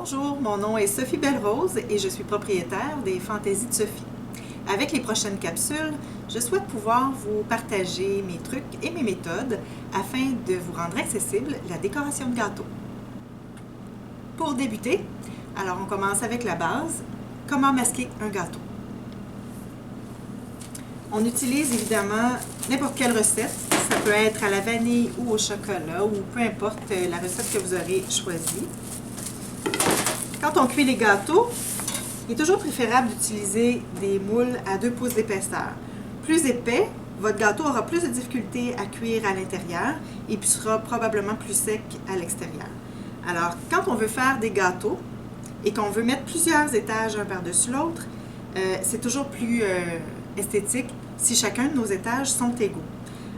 Bonjour, mon nom est Sophie Belle-Rose et je suis propriétaire des Fantaisies de Sophie. Avec les prochaines capsules, je souhaite pouvoir vous partager mes trucs et mes méthodes afin de vous rendre accessible la décoration de gâteaux. Pour débuter, alors on commence avec la base, comment masquer un gâteau. On utilise évidemment n'importe quelle recette, ça peut être à la vanille ou au chocolat ou peu importe la recette que vous aurez choisie. Quand on cuit les gâteaux, il est toujours préférable d'utiliser des moules à 2 pouces d'épaisseur. Plus épais, votre gâteau aura plus de difficulté à cuire à l'intérieur et puis sera probablement plus sec à l'extérieur. Alors, quand on veut faire des gâteaux et qu'on veut mettre plusieurs étages un par-dessus l'autre, c'est toujours plus esthétique si chacun de nos étages sont égaux.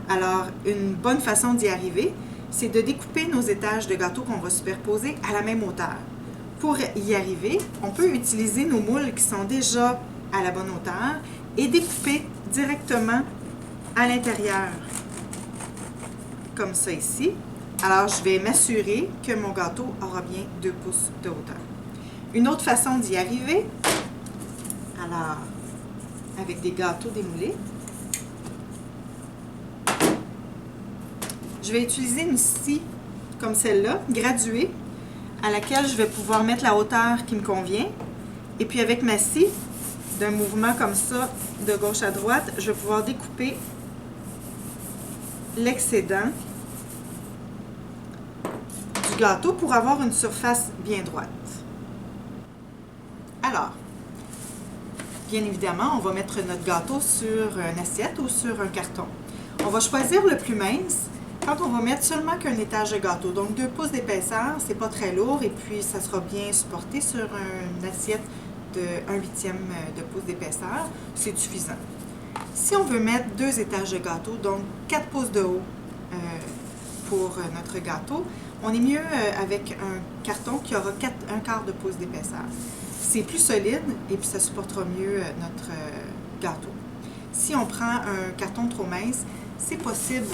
Alors, une bonne façon d'y arriver, c'est de découper nos étages de gâteaux qu'on va superposer à la même hauteur. Pour y arriver, on peut utiliser nos moules qui sont déjà à la bonne hauteur et découper directement à l'intérieur, comme ça ici. Alors, je vais m'assurer que mon gâteau aura bien 2 pouces de hauteur. Une autre façon d'y arriver, alors, avec des gâteaux démoulés, je vais utiliser une scie comme celle-là, graduée, à laquelle je vais pouvoir mettre la hauteur qui me convient. Et puis avec ma scie, d'un mouvement comme ça, de gauche à droite, je vais pouvoir découper l'excédent du gâteau pour avoir une surface bien droite. Alors, bien évidemment, on va mettre notre gâteau sur une assiette ou sur un carton. On va choisir le plus mince. Quand on va mettre seulement qu'un étage de gâteau, donc 2 pouces d'épaisseur, c'est pas très lourd et puis ça sera bien supporté sur une assiette de 1/8 de pouce d'épaisseur, c'est suffisant. Si on veut mettre 2 étages de gâteau, donc 4 pouces de haut pour notre gâteau, on est mieux avec un carton qui aura 1/4 de pouce d'épaisseur. C'est plus solide et puis ça supportera mieux notre gâteau. Si on prend un carton trop mince, c'est possible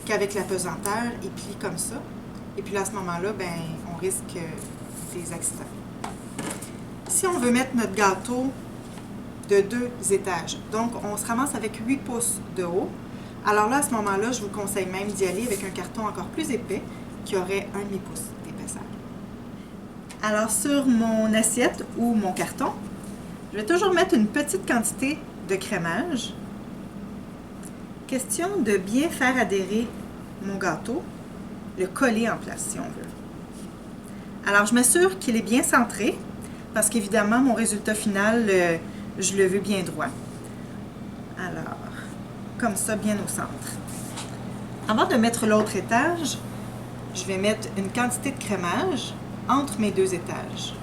qu'avec la pesanteur, il plie comme ça. Et puis là, à ce moment-là, ben, on risque des accidents. Si on veut mettre notre gâteau de 2 étages, donc on se ramasse avec 8 pouces de haut, alors là, à ce moment-là, je vous conseille même d'y aller avec un carton encore plus épais qui aurait 1/2 pouce d'épaisseur. Alors, sur mon assiette ou mon carton, je vais toujours mettre une petite quantité de crémage. Question de bien faire adhérer mon gâteau, le coller en place si on veut. Alors, je m'assure qu'il est bien centré parce qu'évidemment, mon résultat final, je le veux bien droit. Alors, comme ça, bien au centre. Avant de mettre l'autre étage, je vais mettre une quantité de crémage entre mes 2 étages.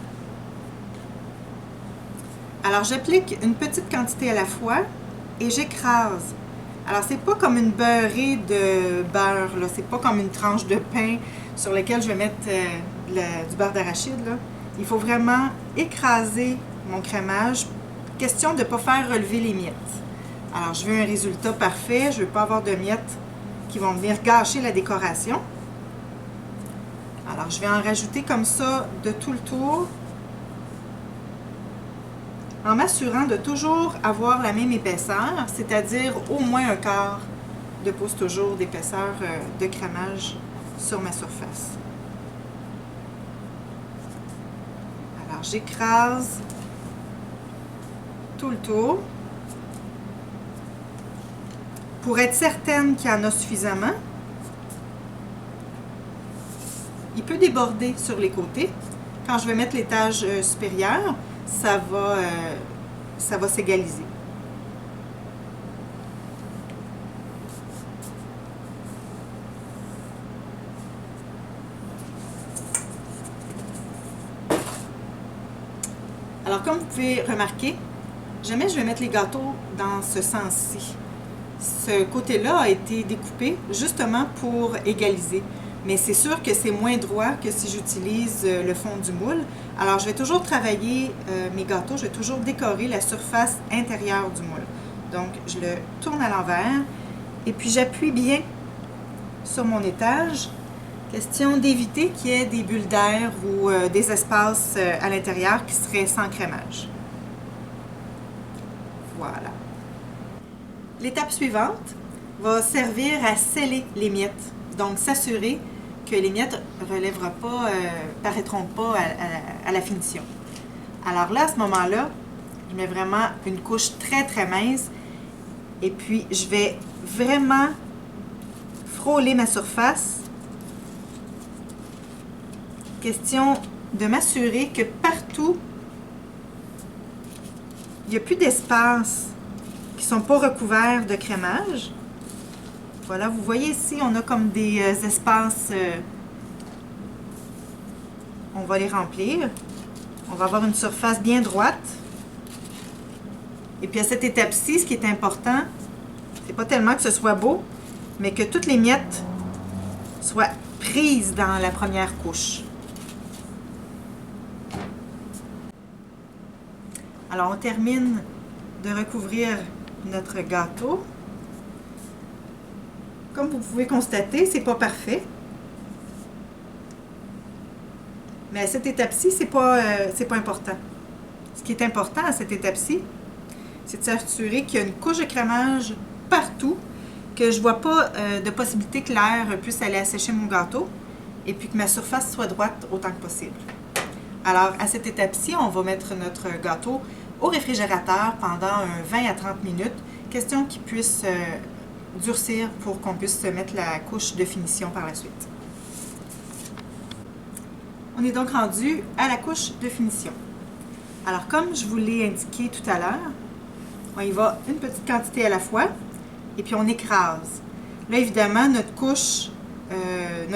Alors, j'applique une petite quantité à la fois et j'écrase. Alors, c'est pas comme une beurrée de beurre, là. C'est pas comme une tranche de pain sur laquelle je vais mettre du beurre d'arachide, là. Il faut vraiment écraser mon crémage. Question de ne pas faire relever les miettes. Alors, je veux un résultat parfait. Je veux pas avoir de miettes qui vont venir gâcher la décoration. Alors, je vais en rajouter comme ça de tout le tour, en m'assurant de toujours avoir la même épaisseur, c'est-à-dire au moins 1/4 de pouce toujours d'épaisseur de crémage sur ma surface. Alors, j'écrase tout le tour pour être certaine qu'il y en a suffisamment. Il peut déborder sur les côtés. Quand je vais mettre l'étage supérieur, ça va s'égaliser. Alors, comme vous pouvez remarquer, jamais je vais mettre les gâteaux dans ce sens-ci. Ce côté-là a été découpé justement pour égaliser. Mais c'est sûr que c'est moins droit que si j'utilise le fond du moule. Alors, je vais toujours travailler mes gâteaux, je vais toujours décorer la surface intérieure du moule. Donc, je le tourne à l'envers et puis j'appuie bien sur mon étage Question d'éviter qu'il y ait des bulles d'air ou des espaces à l'intérieur qui seraient sans crémage. Voilà. L'étape suivante va servir à sceller les miettes. Donc, s'assurer que les miettes ne paraîtront pas à la finition. Alors là, à ce moment-là, je mets vraiment une couche très, très mince. Et puis, je vais vraiment frôler ma surface. Question de m'assurer que partout, il n'y a plus d'espace qui ne sont pas recouverts de crémage. Voilà, vous voyez ici, on a comme des espaces. On va les remplir. On va avoir une surface bien droite. Et puis à cette étape-ci, ce qui est important, c'est pas tellement que ce soit beau, mais que toutes les miettes soient prises dans la première couche. Alors, on termine de recouvrir notre gâteau. Comme vous pouvez constater, c'est pas parfait. Mais à cette étape-ci, c'est pas important. Ce qui est important à cette étape-ci, c'est de s'assurer qu'il y a une couche de crémage partout, que je ne vois pas de possibilité que l'air puisse aller assécher mon gâteau, et puis que ma surface soit droite autant que possible. Alors, à cette étape-ci, on va mettre notre gâteau au réfrigérateur pendant 20 à 30 minutes, question qu'il puisse durcir pour qu'on puisse mettre la couche de finition par la suite. On est donc rendu à la couche de finition. Alors, comme je vous l'ai indiqué tout à l'heure, on y va une petite quantité à la fois et puis on écrase. Là, évidemment, notre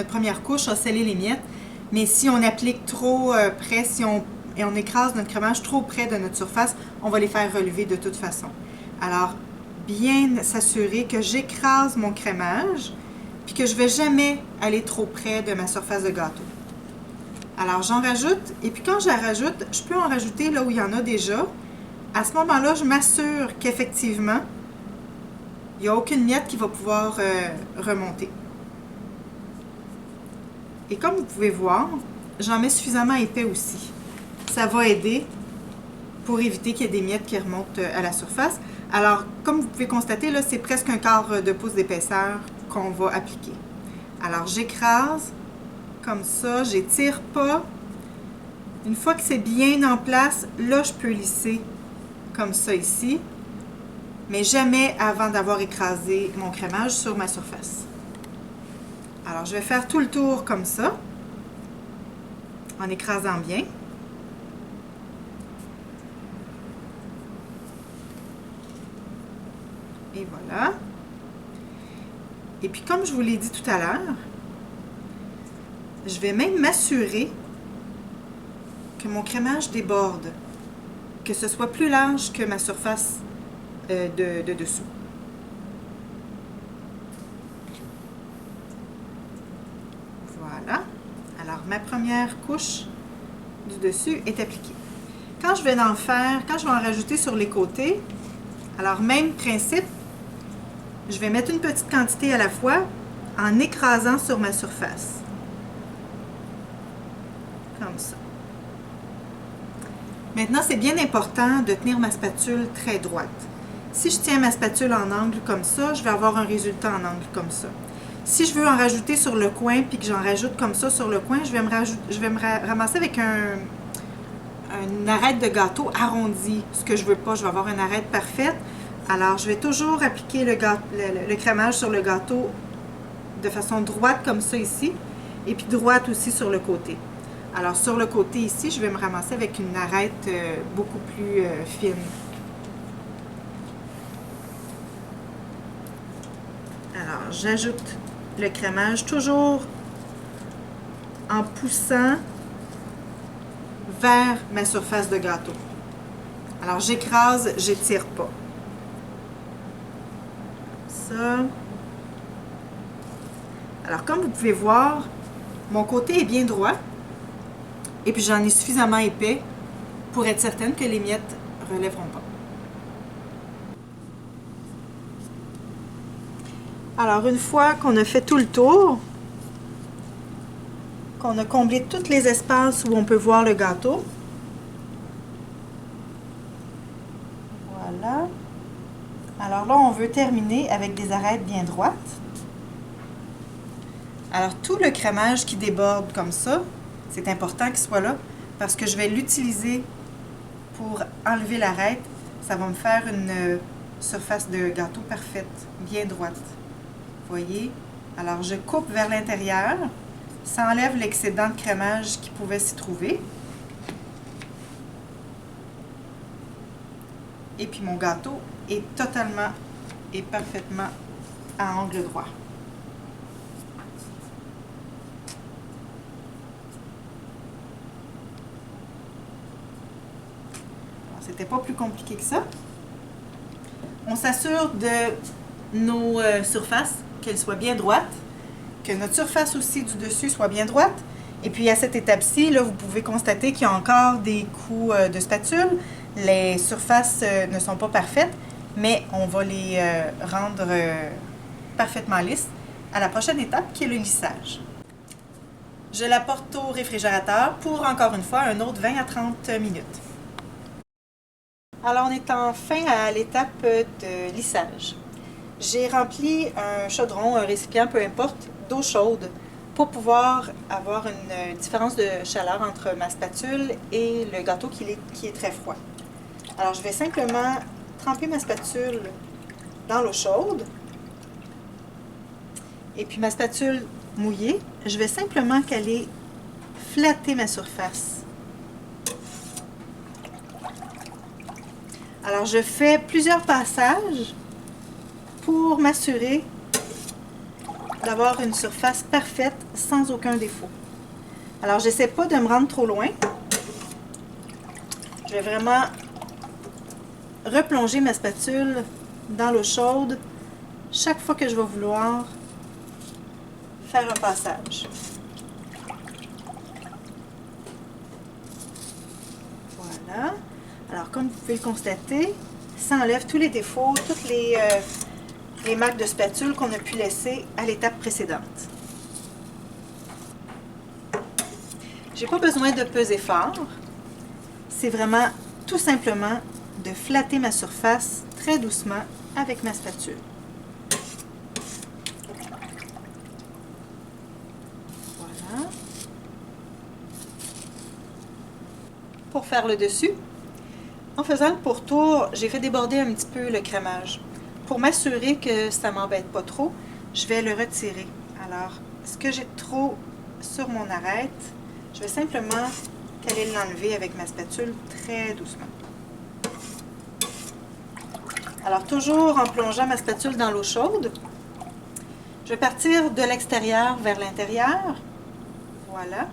première couche a scellé les miettes, mais si on applique trop près, et on écrase notre crémage trop près de notre surface, on va les faire relever de toute façon. Alors, bien s'assurer que j'écrase mon crémage, puis que je ne vais jamais aller trop près de ma surface de gâteau. Alors, j'en rajoute, et puis quand je la rajoute, je peux en rajouter là où il y en a déjà. À ce moment-là, je m'assure qu'effectivement, il n'y a aucune miette qui va pouvoir remonter. Et comme vous pouvez voir, j'en mets suffisamment épais aussi. Ça va aider pour éviter qu'il y ait des miettes qui remontent à la surface. Alors, comme vous pouvez constater, là, c'est presque un quart de pouce d'épaisseur qu'on va appliquer. Alors, j'écrase comme ça, j'étire pas. Une fois que c'est bien en place, là, je peux lisser comme ça ici, mais jamais avant d'avoir écrasé mon crémage sur ma surface. Alors, je vais faire tout le tour comme ça, en écrasant bien. Et voilà. Et puis, comme je vous l'ai dit tout à l'heure, je vais même m'assurer que mon crémage déborde, que ce soit plus large que ma surface de dessous. Voilà. Alors, ma première couche du dessus est appliquée. Quand je vais en rajouter sur les côtés, alors même principe, je vais mettre une petite quantité à la fois en écrasant sur ma surface. Comme ça. Maintenant, c'est bien important de tenir ma spatule très droite. Si je tiens ma spatule en angle comme ça, je vais avoir un résultat en angle comme ça. Si je veux en rajouter sur le coin, puis que j'en rajoute comme ça sur le coin, je vais me ramasser avec une arête de gâteau arrondie. Ce que je ne veux pas, je vais avoir une arête parfaite. Alors, je vais toujours appliquer le crémage sur le gâteau de façon droite comme ça ici, et puis droite aussi sur le côté. Alors, sur le côté ici, je vais me ramasser avec une arête beaucoup plus fine. Alors, j'ajoute le crémage toujours en poussant vers ma surface de gâteau. Alors, j'écrase, j'étire pas. Ça. Alors, comme vous pouvez voir, mon côté est bien droit. Et puis, j'en ai suffisamment épais pour être certaine que les miettes ne relèveront pas. Alors, une fois qu'on a fait tout le tour, qu'on a comblé tous les espaces où on peut voir le gâteau. Voilà. Alors là, on veut terminer avec des arêtes bien droites. Alors tout le crémage qui déborde comme ça, c'est important qu'il soit là parce que je vais l'utiliser pour enlever l'arête. Ça va me faire une surface de gâteau parfaite, bien droite. Vous voyez? Alors je coupe vers l'intérieur. Ça enlève l'excédent de crémage qui pouvait s'y trouver. Et puis mon gâteau est totalement et parfaitement à angle droit. C'était pas plus compliqué que ça. On s'assure de nos surfaces, qu'elles soient bien droites, que notre surface aussi du dessus soit bien droite. Et puis à cette étape-ci, là, vous pouvez constater qu'il y a encore des coups de spatule. Les surfaces ne sont pas parfaites, mais on va les rendre parfaitement lisses à la prochaine étape qui est le lissage. Je la porte au réfrigérateur pour encore une fois un autre 20 à 30 minutes. Alors on est enfin à l'étape de lissage. J'ai rempli un chaudron, un récipient, peu importe, d'eau chaude pour pouvoir avoir une différence de chaleur entre ma spatule et le gâteau qui est très froid. Alors je vais simplement tremper ma spatule dans l'eau chaude et puis ma spatule mouillée, je vais simplement qu'aller flatter ma surface. Alors, je fais plusieurs passages pour m'assurer d'avoir une surface parfaite sans aucun défaut. Alors, j'essaie pas de me rendre trop loin. Je vais vraiment replonger ma spatule dans l'eau chaude chaque fois que je vais vouloir faire un passage. Voilà. Alors, comme vous pouvez le constater, ça enlève tous les défauts, toutes les marques de spatule qu'on a pu laisser à l'étape précédente. J'ai pas besoin de peser fort. C'est vraiment tout simplement de flatter ma surface très doucement avec ma spatule. Voilà. Pour faire le dessus, en faisant le pourtour, j'ai fait déborder un petit peu le crémage. Pour m'assurer que ça ne m'embête pas trop, je vais le retirer. Alors, ce que j'ai trop sur mon arête, je vais simplement aller l'enlever avec ma spatule très doucement. Alors, toujours en plongeant ma spatule dans l'eau chaude, je vais partir de l'extérieur vers l'intérieur. Voilà.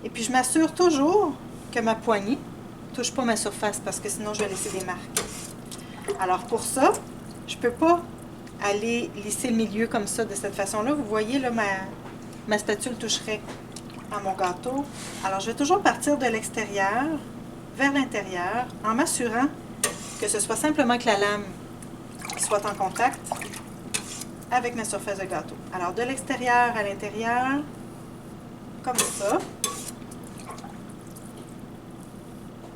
Et puis, je m'assure toujours que ma poignée ne touche pas ma surface parce que sinon, je vais laisser des marques. Alors, pour ça, je ne peux pas aller lisser le milieu comme ça, de cette façon-là. Vous voyez, là, ma spatule toucherait à mon gâteau. Alors, je vais toujours partir de l'extérieur vers l'intérieur en m'assurant que ce soit simplement que la lame soit en contact avec ma surface de gâteau. Alors, de l'extérieur à l'intérieur, comme ça.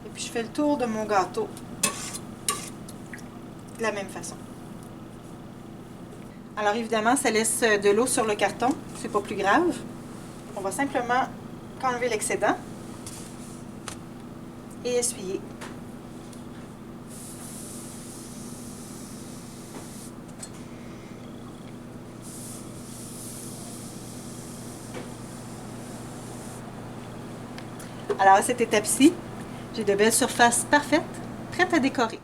Et puis, je fais le tour de mon gâteau de la même façon. Alors, évidemment, ça laisse de l'eau sur le carton. C'est pas plus grave. On va simplement enlever l'excédent et essuyer. Alors, à cette étape-ci, j'ai de belles surfaces parfaites, prêtes à décorer.